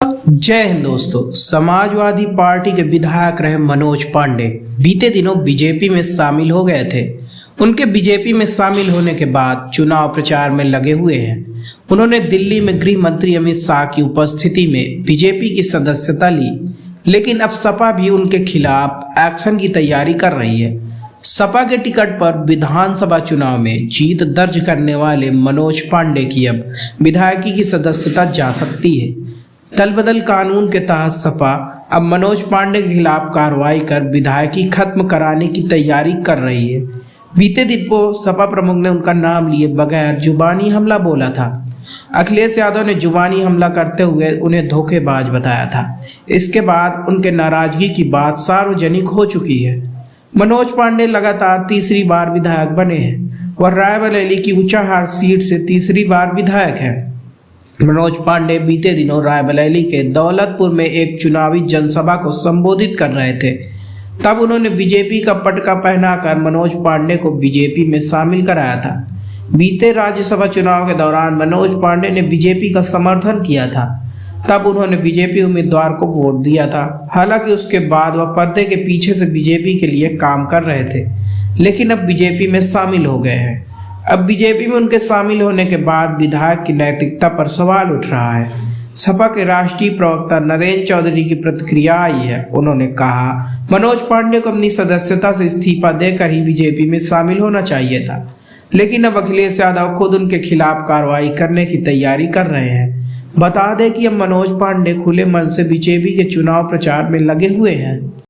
जय हिंद दोस्तों। समाजवादी पार्टी के विधायक रहे मनोज पांडे बीते दिनों बीजेपी में शामिल हो गए थे। उनके बीजेपी में शामिल होने के बाद चुनाव प्रचार में लगे हुए हैं। उन्होंने दिल्ली में गृह मंत्री अमित शाह की उपस्थिति में बीजेपी की सदस्यता ली, लेकिन अब सपा भी उनके खिलाफ एक्शन की तैयारी कर रही है। सपा के टिकट पर विधानसभा चुनाव में जीत दर्ज करने वाले मनोज पांडे की अब विधायकी की सदस्यता जा सकती है। दल बदल कानून के तहत सपा अब मनोज पांडे के खिलाफ कार्रवाई कर विधायकी खत्म कराने की तैयारी कर रही है। बीते दिन को सपा प्रमुख ने उनका नाम लिए बगैर जुबानी हमला बोला था। अखिलेश यादव ने जुबानी हमला करते हुए उन्हें धोखेबाज बताया था। इसके बाद उनके नाराजगी की बात सार्वजनिक हो चुकी है। मनोज पांडे लगातार तीसरी बार विधायक बने हैं। वह रायबरेली की ऊंचाहार सीट से तीसरी बार विधायक है। मनोज पांडे बीते दिनों रायबरेली के दौलतपुर में एक चुनावी जनसभा को संबोधित कर रहे थे। तब उन्होंने बीजेपी का पटका पहनाकर मनोज पांडे को बीजेपी में शामिल कराया था। बीते राज्यसभा चुनाव के दौरान मनोज पांडे ने बीजेपी का समर्थन किया था। तब उन्होंने बीजेपी उम्मीदवार को वोट दिया था। हालांकि उसके बाद वह पर्दे के पीछे से बीजेपी के लिए काम कर रहे थे, लेकिन अब बीजेपी में शामिल हो गए हैं। अब बीजेपी में उनके शामिल होने के बाद विधायक की नैतिकता पर सवाल उठ रहा है। सपा के राष्ट्रीय प्रवक्ता नरेंद्र चौधरी की प्रतिक्रिया आई है। उन्होंने कहा, मनोज पांडे को अपनी सदस्यता से इस्तीफा देकर ही बीजेपी में शामिल होना चाहिए था, लेकिन अब अखिलेश यादव खुद उनके खिलाफ कार्रवाई करने की तैयारी कर रहे हैं। बता दें कि अब मनोज पांडे खुले मन से बीजेपी के चुनाव प्रचार में लगे हुए हैं।